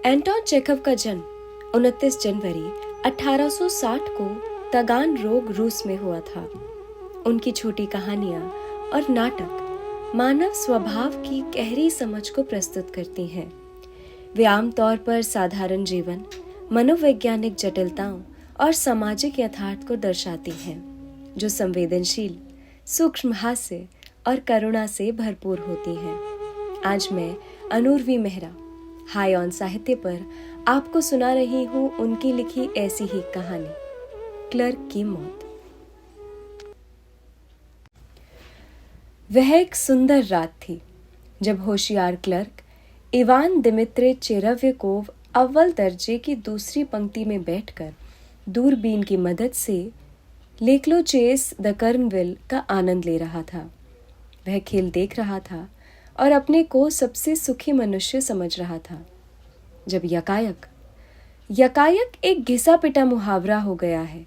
Anton Chekhov का जन्म 29 जनवरी 1860 को तगान रोग रूस में हुआ था। उनकी छोटी कहानियां और नाटक मानव स्वभाव की गहरी समझ को प्रस्तुत करती हैं। वे आमतौर पर साधारण जीवन, मनोवैज्ञानिक जटिलताओं और सामाजिक यथार्थ को दर्शाती हैं, जो संवेदनशील, सूक्ष्म हास्य और करुणा से भरपूर होती हैं। आज मैं अनूर्वी मेहरा हाई ऑन साहित्य पर आपको सुना रही हूँ उनकी लिखी ऐसी ही कहानी, क्लर्क की मौत। वह एक सुंदर रात थी जब होशियार क्लर्क इवान दिमित्रे चेरव्यकोव अव्वल दर्जे की दूसरी पंक्ति में बैठकर दूरबीन की मदद से लेक्लोचेस द कर्नविल का आनंद ले रहा था। वह खेल देख रहा था और अपने को सबसे सुखी मनुष्य समझ रहा था, जब यकायक एक घिसा पिटा मुहावरा हो गया है,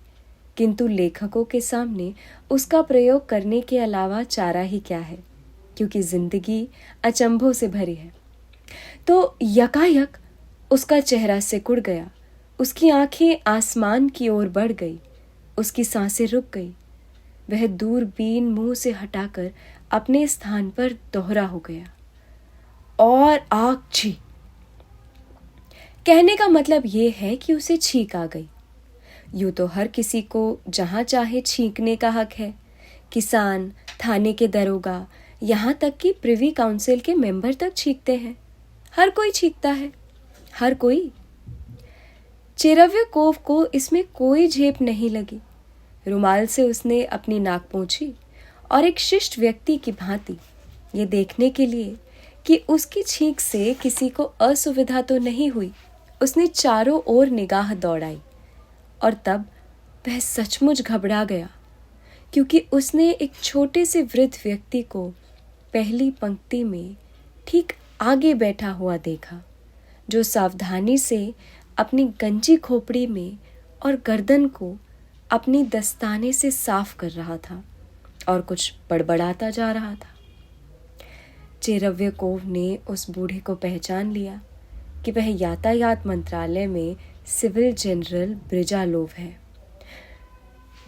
किंतु लेखकों के सामने उसका प्रयोग करने के अलावा चारा ही क्या है, क्योंकि जिंदगी अचंभों से भरी है। तो यकायक उसका चेहरा सिकुड़ गया, उसकी आंखें आसमान की ओर बढ़ गई, उसकी सांसें रुक गई। वह दूरबीन मुंह से हटाकर अपने स्थान पर दोहरा हो गया और आग छी। कहने का मतलब यह है कि उसे छींक आ गई। यूं तो हर किसी को जहां चाहे छींकने का हक है। किसान, थाने के दरोगा, यहां तक कि प्रिवी काउंसिल के मेंबर तक छींकते हैं। हर कोई छींकता है, हर कोई। चेरव्यकोव को इसमें कोई झेप नहीं लगी। रुमाल से उसने अपनी नाक पोंछी और एक शिष्ट व्यक्ति की भांति ये देखने के लिए कि उसकी छींक से किसी को असुविधा तो नहीं हुई, उसने चारों ओर निगाह दौड़ाई। और तब वह सचमुच घबरा गया, क्योंकि उसने एक छोटे से वृद्ध व्यक्ति को पहली पंक्ति में ठीक आगे बैठा हुआ देखा, जो सावधानी से अपनी गंजी खोपड़ी में और गर्दन को अपनी दस्ताने से साफ कर रहा था और कुछ बड़बड़ाता जा रहा था। चेरव्यकोव ने उस बूढ़े को पहचान लिया कि वह यातायात मंत्रालय में सिविल जनरल ब्रिजालोव है।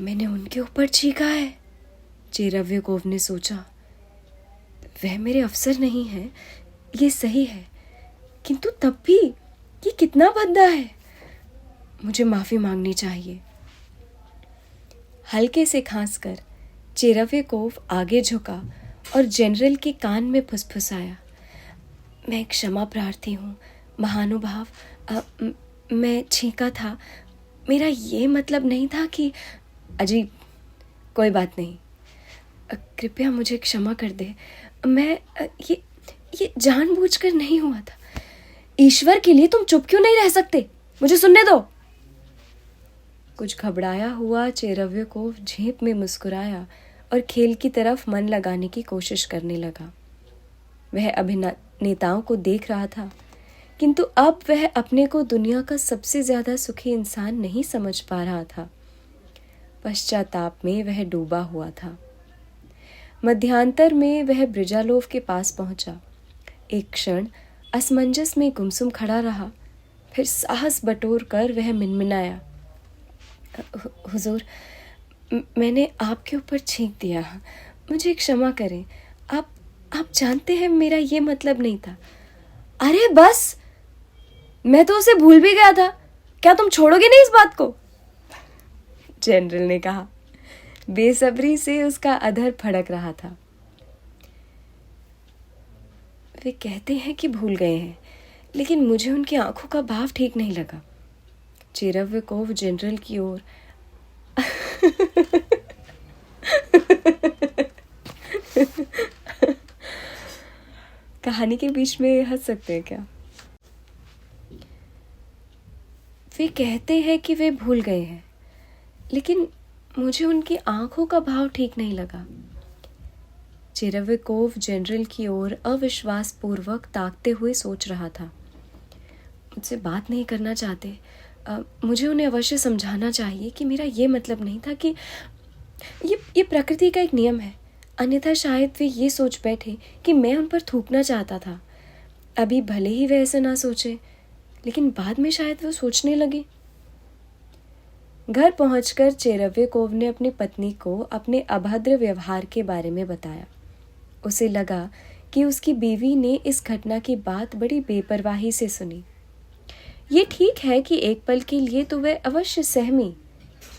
मैंने उनके ऊपर छींका है, चेरव्यकोव ने सोचा। वह मेरे अफसर नहीं है, ये सही है, किंतु तब भी ये कितना भद्दा है। मुझे माफी मांगनी चाहिए। हल्के से खांसकर चेरव्यकोव आगे झुका और जनरल के कान में फुसफुसाया। मैं क्षमा प्रार्थी हूँ महानुभाव, मैं छींका था। मेरा ये मतलब नहीं था कि। अजी, कोई बात नहीं, कृपया मुझे क्षमा कर दे। मैं ये जानबूझकर नहीं हुआ था। ईश्वर के लिए तुम चुप क्यों नहीं रह सकते? मुझे सुनने दो। कुछ घबराया हुआ चेरव्यकोव झेप में मुस्कुराया और खेल की तरफ मन लगाने की कोशिश करने लगा। वह अभिनेताओं को देख रहा था, किंतु अब वह अपने को दुनिया का सबसे ज्यादा सुखी इंसान नहीं समझ पा रहा था। पश्चाताप में वह डूबा हुआ था। मध्यांतर में वह ब्रिजालोव के पास पहुंचा। एक क्षण असमंजस में गुमसुम खड़ा रहा, फिर साहस बटोर कर वह मिनमिनाया, हुजूर, मैंने आपके ऊपर छींक दिया, मुझे क्षमा करें। आप जानते हैं मेरा ये मतलब नहीं था। अरे बस, मैं तो उसे भूल भी गया था। क्या तुम छोड़ोगे नहीं इस बात को? जनरल ने कहा। बेसब्री से उसका अधर फड़क रहा था। वे कहते हैं कि भूल गए हैं, लेकिन मुझे उनकी आंखों का भाव ठीक नहीं लगा। चेरव्यकोव जनरल की ओर कहानी के बीच में हंस सकते हैं क्या? वे कहते हैं कि वे भूल गए हैं, लेकिन मुझे उनकी आंखों का भाव ठीक नहीं लगा। चेरव्यकोव जनरल की ओर अविश्वास पूर्वक ताकते हुए सोच रहा था। मुझसे बात नहीं करना चाहते। मुझे उन्हें अवश्य समझाना चाहिए कि मेरा ये मतलब नहीं था कि ये प्रकृति का एक नियम है। अन्यथा शायद वे ये सोच बैठे कि मैं उन पर थूकना चाहता था। अभी भले ही वे ऐसा ना सोचे, लेकिन बाद में शायद वो सोचने लगे। घर पहुंचकर चेरव्यकोव ने अपनी पत्नी को अपने अभद्र व्यवहार के बारे में बताया। उसे लगा कि उसकी बीवी ने इस घटना की बात बड़ी बेपरवाही से सुनी। ये ठीक है कि एक पल के लिए तो वह अवश्य सहमी,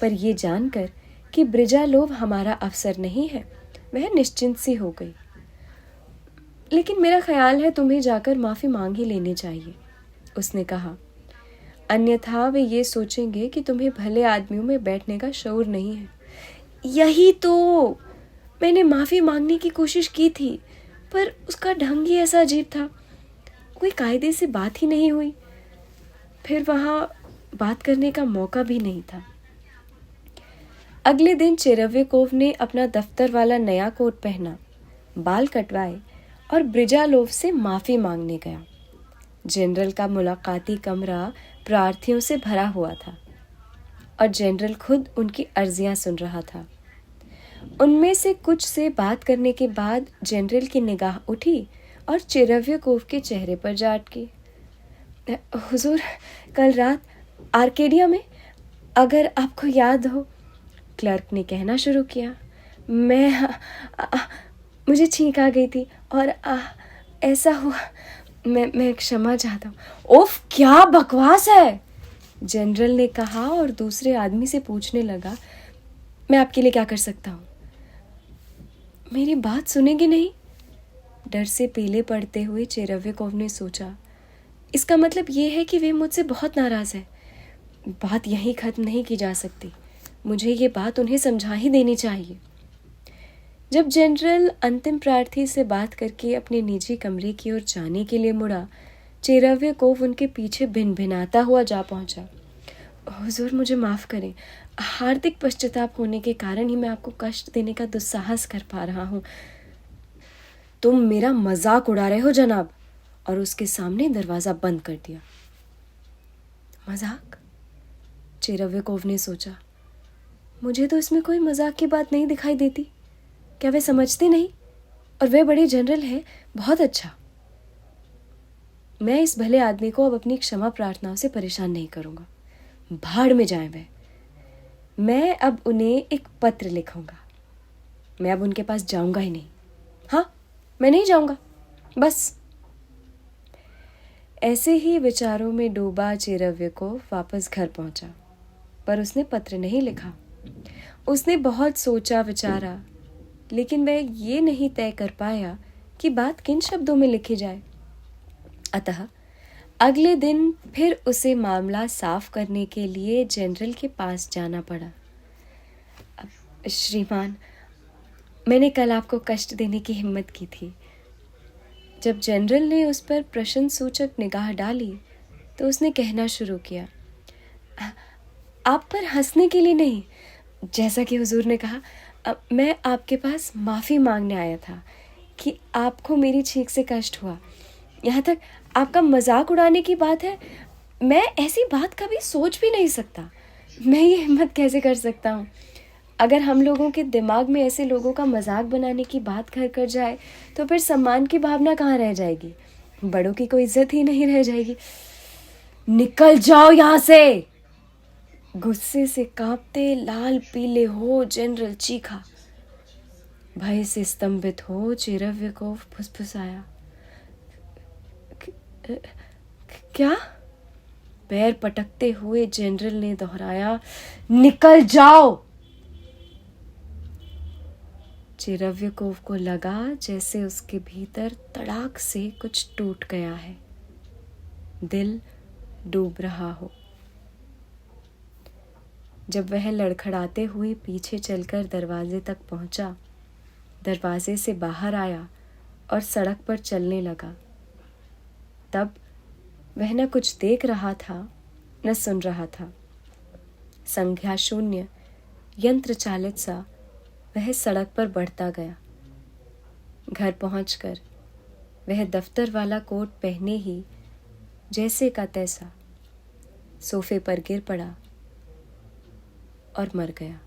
पर यह जानकर कि ब्रिजालोव हमारा अफसर नहीं है, वह निश्चिंत सी हो गई। लेकिन मेरा ख्याल है तुम्हें जाकर माफी मांग ही लेनी चाहिए, उसने कहा। अन्यथा वे ये सोचेंगे कि तुम्हें भले आदमियों में बैठने का शऊर नहीं है। यही तो, मैंने माफी मांगने की कोशिश की थी, पर उसका ढंग ही ऐसा अजीब था। कोई कायदे से बात ही नहीं हुई। फिर वहां बात करने का मौका भी नहीं था। अगले दिन चेरव्यकोव ने अपना दफ्तर वाला नया कोट पहना, बाल कटवाए और ब्रिजालोव से माफी मांगने गया। जनरल का मुलाकाती कमरा प्रार्थियों से भरा हुआ था और जनरल खुद उनकी अर्जियां सुन रहा था। उनमें से कुछ से बात करने के बाद जनरल की निगाह उठी और चेरव्यकोव के चेहरे पर जा अटकी। हुजूर, कल रात आर्केडिया में, अगर आपको याद हो, क्लर्क ने कहना शुरू किया। मुझे छींक आ गई थी और ऐसा हुआ। मैं क्षमा चाहता हूँ। ओफ, क्या बकवास है, जनरल ने कहा और दूसरे आदमी से पूछने लगा, मैं आपके लिए क्या कर सकता हूँ? मेरी बात सुनेंगे नहीं? डर से पीले पड़ते हुए चेरव्यकोव ने सोचा, इसका मतलब ये है कि वे मुझसे बहुत नाराज है। बात यहीं खत्म नहीं की जा सकती, मुझे ये बात उन्हें समझा ही देनी चाहिए। जब जनरल अंतिम प्रार्थी से बात करके अपने निजी कमरे की ओर जाने के लिए मुड़ा, चेरव्यकोव उनके पीछे भिनभिनाता हुआ जा पहुंचा। हुजूर, मुझे माफ करें, हार्दिक पश्चाताप होने के कारण ही मैं आपको कष्ट देने का दुस्साहस कर पा रहा हूँ। तुम मेरा मजाक उड़ा रहे हो जनाब, और उसके सामने दरवाजा बंद कर दिया। मजाक? चेरव्यकोव ने सोचा, मुझे तो इसमें कोई मजाक की बात नहीं दिखाई देती। क्या वे समझते नहीं? और वे बड़े जनरल हैं, बहुत अच्छा। मैं इस भले आदमी को अब अपनी क्षमा प्रार्थनाओं से परेशान नहीं करूंगा। भाड़ में जाएं वे। मैं अब उन्हें एक पत्र लिखूंगा। मैं अब उनके पास जाऊंगा ही नहीं। हाँ, मैं नहीं जाऊंगा, बस। ऐसे ही विचारों में डूबा चेरव्यकोव वापस घर पहुंचा, पर उसने पत्र नहीं लिखा। उसने बहुत सोचा विचारा, लेकिन वह ये नहीं तय कर पाया कि बात किन शब्दों में लिखी जाए। अतः अगले दिन फिर उसे मामला साफ करने के लिए जनरल के पास जाना पड़ा। श्रीमान, मैंने कल आपको कष्ट देने की हिम्मत की थी। जब जनरल ने उस पर प्रश्न सूचक निगाह डाली तो उसने कहना शुरू किया, आप पर हंसने के लिए नहीं, जैसा कि हुजूर ने कहा, मैं आपके पास माफ़ी मांगने आया था कि आपको मेरी छींक से कष्ट हुआ। यहाँ तक आपका मजाक उड़ाने की बात है, मैं ऐसी बात कभी सोच भी नहीं सकता। मैं ये हिम्मत कैसे कर सकता हूँ? अगर हम लोगों के दिमाग में ऐसे लोगों का मजाक बनाने की बात घर कर जाए तो फिर सम्मान की भावना कहाँ रह जाएगी? बड़ों की कोई इज्जत ही नहीं रह जाएगी। निकल जाओ यहाँ से, गुस्से से कांपते लाल पीले हो जनरल चीखा। भय से स्तंभित हो चेरव्यकोव फुसफुसाया, क्या? पैर पटकते हुए जनरल ने दोहराया, निकल जाओ। चेरव्यकोव को लगा जैसे उसके भीतर तड़ाक से कुछ टूट गया है, दिल डूब रहा हो। जब वह लड़खड़ाते हुए पीछे चलकर दरवाजे तक पहुंचा, दरवाजे से बाहर आया और सड़क पर चलने लगा, तब वह न कुछ देख रहा था न सुन रहा था। संज्ञा शून्य, यंत्र चालित सा वह सड़क पर बढ़ता गया। घर पहुंचकर वह दफ्तर वाला कोट पहने ही जैसे का तैसा सोफे पर गिर पड़ा और मर गया।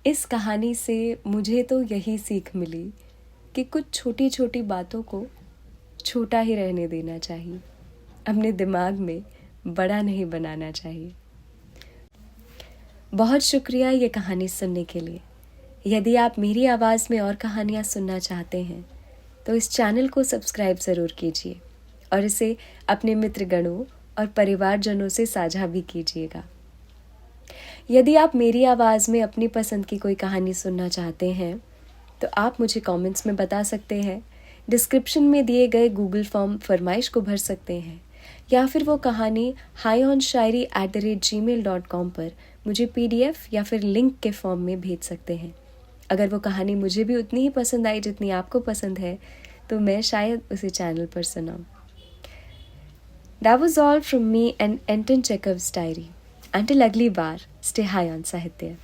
इस कहानी से मुझे तो यही सीख मिली कि कुछ छोटी छोटी बातों को छोटा ही रहने देना चाहिए, अपने दिमाग में बड़ा नहीं बनाना चाहिए। बहुत शुक्रिया ये कहानी सुनने के लिए। यदि आप मेरी आवाज़ में और कहानियाँ सुनना चाहते हैं तो इस चैनल को सब्सक्राइब ज़रूर कीजिए और इसे अपने मित्रगणों और परिवारजनों से साझा भी कीजिएगा। यदि आप मेरी आवाज़ में अपनी पसंद की कोई कहानी सुनना चाहते हैं तो आप मुझे कमेंट्स में बता सकते हैं, डिस्क्रिप्शन में दिए गए गूगल फॉर्म फरमाइश को भर सकते हैं, या फिर वो कहानी hionshayari@gmail.com पर मुझे PDF या फिर लिंक के फॉर्म में भेज सकते हैं। अगर वो कहानी मुझे भी उतनी ही पसंद आई जितनी आपको पसंद है तो मैं शायद उसे चैनल पर सुनाऊं। That was all from me and Anton Chekhov's diary. Until अगली बार, stay high on साहित्य।